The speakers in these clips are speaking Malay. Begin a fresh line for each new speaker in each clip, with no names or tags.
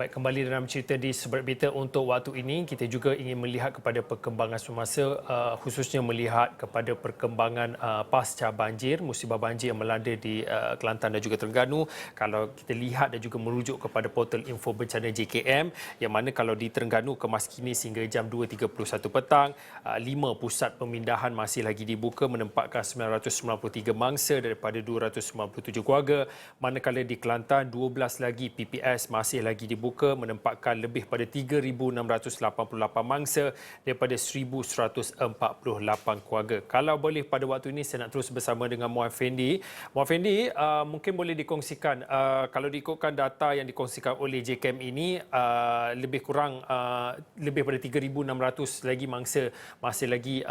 Baik, kembali dalam cerita di Seberat Berita untuk waktu ini, kita juga ingin melihat kepada perkembangan semasa, khususnya melihat kepada perkembangan pasca banjir, musibah banjir yang melanda di Kelantan dan juga Terengganu. Kalau kita lihat dan juga merujuk kepada portal info bencana JKM, yang mana kalau di Terengganu kemaskini sehingga jam 2.31 petang, 5 pusat pemindahan masih lagi dibuka menempatkan 993 mangsa daripada 297 keluarga, manakala di Kelantan 12 lagi PPS masih lagi dibuka menempatkan lebih pada 3,688 mangsa daripada 1,148 keluarga. Kalau boleh pada waktu ini saya nak terus bersama dengan Muhammad Fendi. Muhammad Fendi, mungkin boleh dikongsikan, kalau diikutkan data yang dikongsikan oleh JKM ini, lebih kurang lebih pada 3,600 lagi mangsa masih lagi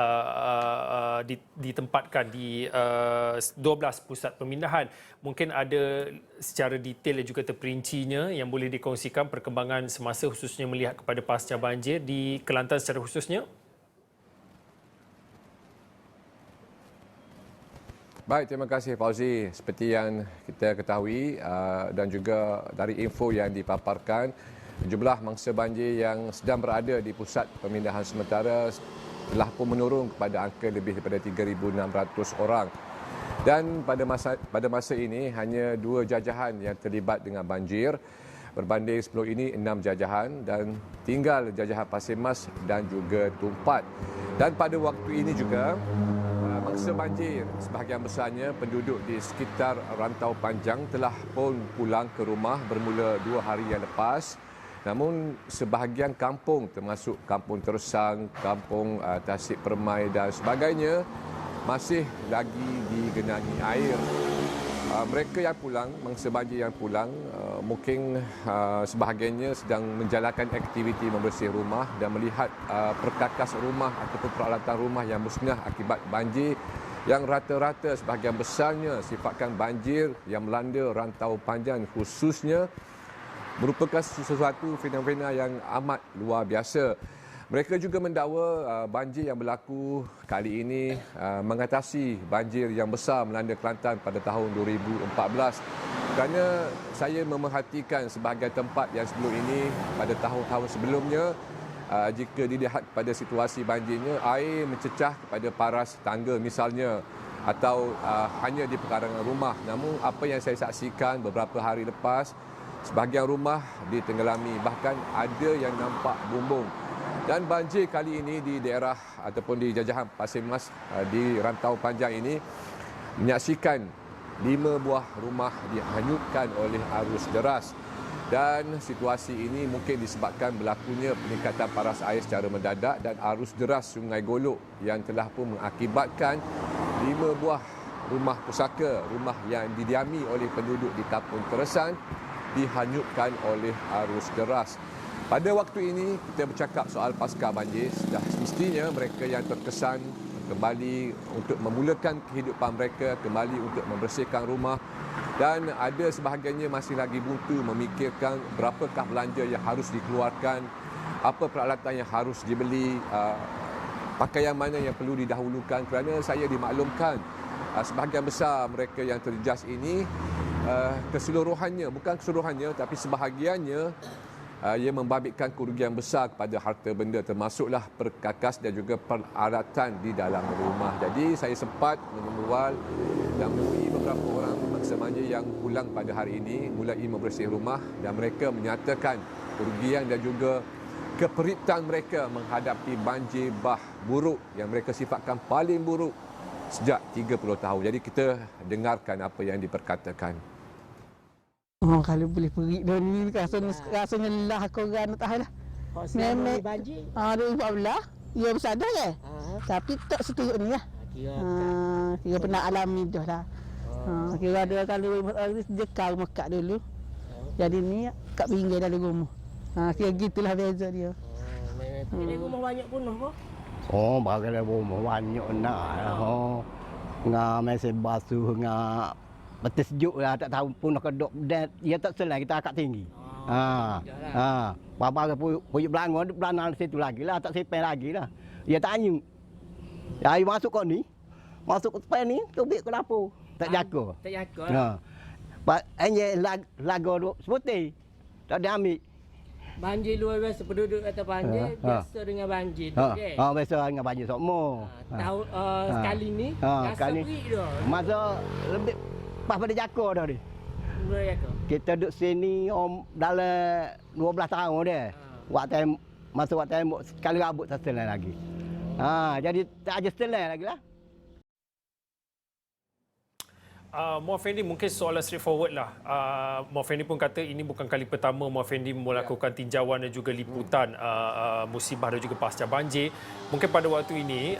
ditempatkan di 12 pusat pemindahan. Mungkin ada secara detail dan juga terperincinya yang boleh dikongsikan perkembangan semasa khususnya melihat kepada pasca banjir di Kelantan secara khususnya?
Baik, terima kasih Fauzi. Seperti yang kita ketahui dan juga dari info yang dipaparkan, jumlah mangsa banjir yang sedang berada di pusat pemindahan sementara telah pun menurun kepada angka lebih daripada 3,600 orang. Dan pada masa ini hanya 2 jajahan yang terlibat dengan banjir. Berbanding sebelum ini 6 jajahan dan tinggal jajahan Pasir Mas dan juga Tumpat. Dan pada waktu ini juga mangsa banjir sebahagian besarnya penduduk di sekitar Rantau Panjang telah pun pulang ke rumah bermula 2 hari yang lepas. Namun sebahagian kampung termasuk Kampung Tersang, Kampung Tasik Permai dan sebagainya masih lagi digenangi air. Mereka yang pulang, mangsa banjir yang pulang, mungkin sebahagiannya sedang menjalankan aktiviti membersih rumah dan melihat perkakas rumah ataupun peralatan rumah yang musnah akibat banjir yang rata-rata sebahagian besarnya sifatkan banjir yang melanda Rantau Panjang khususnya merupakan sesuatu fenomena yang amat luar biasa. Mereka juga mendakwa banjir yang berlaku kali ini mengatasi banjir yang besar melanda Kelantan pada tahun 2014. Kerana saya memerhatikan sebahagian tempat yang sebelum ini pada tahun-tahun sebelumnya, jika dilihat pada situasi banjirnya, air mencecah kepada paras tangga misalnya atau hanya di pekarangan rumah. Namun apa yang saya saksikan beberapa hari lepas, sebahagian rumah ditenggelami, bahkan ada yang nampak bumbung. Dan banjir kali ini di daerah ataupun di jajahan Pasir Mas di Rantau Panjang ini menyaksikan 5 buah rumah dihanyutkan oleh arus deras. Dan situasi ini mungkin disebabkan berlakunya peningkatan paras air secara mendadak dan arus deras Sungai Golok yang telah pun mengakibatkan 5 buah rumah pusaka, rumah yang didiami oleh penduduk di Kampung Tersang dihanyutkan oleh arus deras. Pada waktu ini kita bercakap soal pasca banjir, sudah semestinya mereka yang terkesan kembali untuk memulakan kehidupan mereka, kembali untuk membersihkan rumah, dan ada sebahagiannya masih lagi buntu memikirkan berapakah belanja yang harus dikeluarkan, apa peralatan yang harus dibeli, pakaian mana yang perlu didahulukan, kerana saya dimaklumkan sebahagian besar mereka yang terjejas ini keseluruhannya, bukan keseluruhannya tapi sebahagiannya ia membabitkan kerugian besar kepada harta benda termasuklah perkakas dan juga peralatan di dalam rumah. Jadi saya sempat menemual dan menemui beberapa orang mangsa banjir yang pulang pada hari ini mulai membersih rumah dan mereka menyatakan kerugian dan juga keperitan mereka menghadapi banjir bah buruk yang mereka sifatkan paling buruk sejak 30 tahun. Jadi kita dengarkan apa yang diperkatakan.
Kalau boleh pergi dah ni rasanya lelah korang tahu lah.
Memang banjir.
2014 ia bersadar ya. Tapi tak seteruk ni lah. Kira pernah alami dah lah. Kira ada kali jekal mekak dulu. Jadi ni kat pinggir dalam rumah. Kira gitulah beza dia.
Ini rumah banyak penuh kok.
Oh, bagai rumah banyak nak. Oh, ngah mesej basuh ngah betul sejuk lah, tak tahu pun nak kedok dan dia tak selai kita akak tinggi. Bapa puyuk belangon belanal situ lagi lah, tak sipai lagi lah. Dia tak anyut. Ya, air masuk kau ni. Masuk ke sepai ni, tubik ke dapur. Tak jaga.
Tak jaga.
Pak enye lago sebuti. Tak diambil.
Banjir luar biasa, penduduk kata banjir biasa dengan banjir tu. okey.
Biasa dengan banjir sokmo.
Tahun sekali ni rasa
kali
perik dah.
masa lebih pas pada Jakar dah ni.
Boleh ya ke?
Kita duduk sini dalam 12 tahun dia. Waktu masa waktu tembok sekali rabut tak selesai lagi. Jadi tak ada selesai lagi lah.
Muhammad Fendi, mungkin soalan straightforward lah. Muhammad Fendi pun kata ini bukan kali pertama Muhammad Fendi melakukan tinjauan dan juga liputan musibah dan juga pasca banjir. Mungkin pada waktu ini,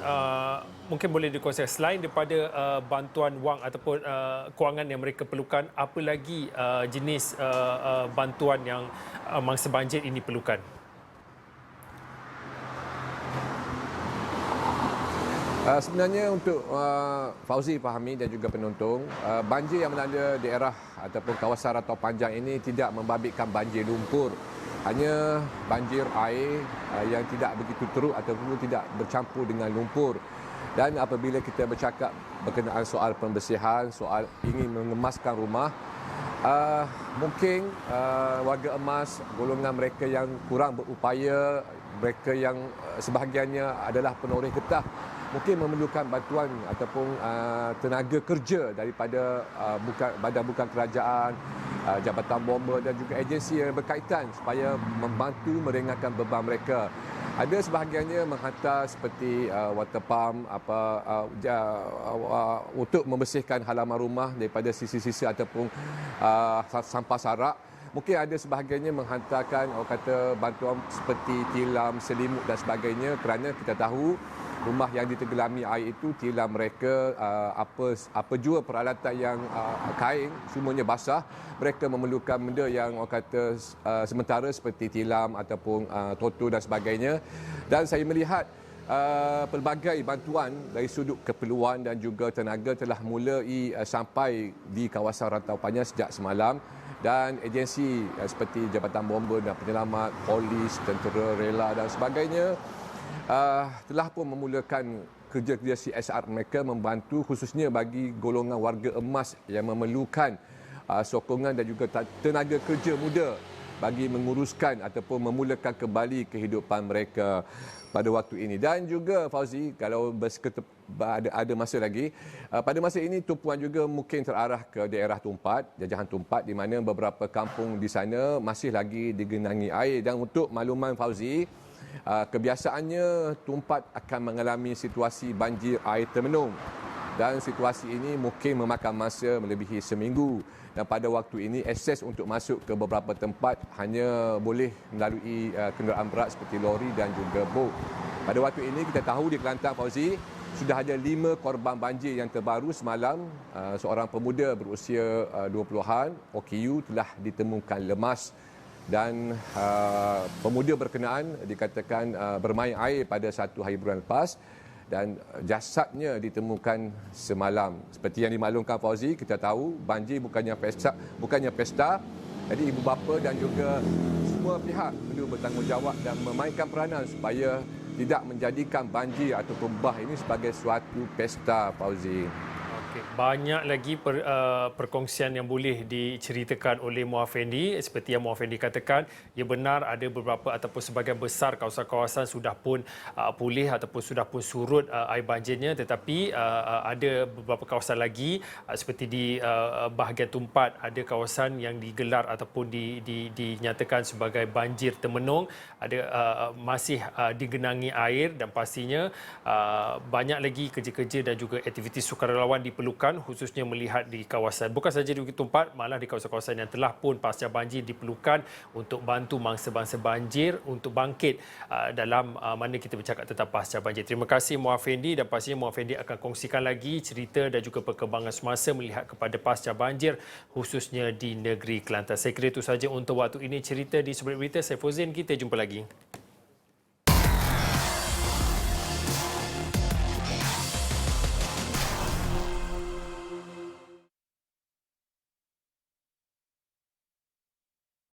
mungkin boleh dikongsikan selain daripada bantuan wang ataupun kewangan yang mereka perlukan, apa lagi jenis bantuan yang mangsa banjir ini perlukan?
Sebenarnya untuk Fauzi fahami dan juga penonton, banjir yang melanda daerah ataupun kawasan Rantau Panjang ini tidak membabitkan banjir lumpur. Hanya banjir air yang tidak begitu teruk ataupun tidak bercampur dengan lumpur. Dan apabila kita bercakap berkenaan soal pembersihan, soal ingin mengemaskan rumah, mungkin warga emas, golongan mereka yang kurang berupaya, mereka yang sebahagiannya adalah penoreh getah, mungkin memerlukan bantuan ataupun tenaga kerja daripada badan bukan kerajaan, Jabatan Bomba dan juga agensi yang berkaitan supaya membantu meringankan beban mereka. Ada sebahagiannya menghantar seperti water pump untuk membersihkan halaman rumah daripada sisa-sisa ataupun sampah sarak. Mungkin ada sebahagiannya menghantarkan bantuan seperti tilam, selimut dan sebagainya, kerana kita tahu rumah yang ditenggelami air itu tilam mereka apa jua peralatan yang kain semuanya basah, mereka memerlukan benda yang sementara seperti tilam ataupun toto dan sebagainya. Dan saya melihat pelbagai bantuan dari sudut keperluan dan juga tenaga telah mulai sampai di kawasan Rantau Panjang sejak semalam. Dan agensi seperti Jabatan Bomba dan Penyelamat, polis, tentera, rela dan sebagainya telah pun memulakan kerja-kerja CSR mereka membantu khususnya bagi golongan warga emas yang memerlukan sokongan dan juga tenaga kerja muda bagi menguruskan ataupun memulakan kembali kehidupan mereka pada waktu ini. Dan juga Fauzi, kalau ada masa lagi, pada masa ini tumpuan juga mungkin terarah ke daerah Tumpat, Jajahan Tumpat, di mana beberapa kampung di sana masih lagi digenangi air. Dan untuk makluman Fauzi, kebiasaannya Tumpat akan mengalami situasi banjir air termenung. Dan situasi ini mungkin memakan masa melebihi seminggu. Dan pada waktu ini akses untuk masuk ke beberapa tempat hanya boleh melalui kenderaan berat seperti lori dan juga bot. Pada waktu ini kita tahu di Kelantan, Fauzi, sudah ada 5 korban banjir yang terbaru semalam. Seorang pemuda berusia 20-an, OKU, telah ditemukan lemas. Dan pemuda berkenaan dikatakan bermain air pada 1 hari bulan lepas. Dan jasadnya ditemukan semalam. Seperti yang dimaklumkan Fauzi, kita tahu banjir bukannya pesta. Jadi ibu bapa dan juga semua pihak perlu bertanggungjawab dan memainkan peranan supaya tidak menjadikan banjir ataupun bah ini sebagai suatu pesta, Fauzi.
Okey, banyak lagi perkongsian yang boleh diceritakan oleh Muhammad Fendi. Seperti yang Muhammad Fendi katakan, ia benar ada beberapa ataupun sebahagian besar kawasan-kawasan sudah pun pulih ataupun sudah pun surut air banjirnya, tetapi ada beberapa kawasan lagi seperti di bahagian Tumpat, ada kawasan yang digelar ataupun dinyatakan sebagai banjir termenung, ada masih digenangi air, dan pastinya banyak lagi kerja-kerja dan juga aktiviti sukarelawan diperlukan, khususnya melihat di kawasan bukan saja di Bukit Tumpat, malah di kawasan-kawasan yang telah pun pasca banjir diperlukan untuk bantu mangsa-mangsa banjir untuk bangkit dalam mana kita bercakap tentang pasca banjir. Terima kasih Muhammad Fendi, dan pastinya Muhammad Fendi akan kongsikan lagi cerita dan juga perkembangan semasa melihat kepada pasca banjir khususnya di negeri Kelantan. Saya kira itu saja untuk waktu ini cerita di Sebelah Berita. Saya Fauzin, kita jumpa lagi.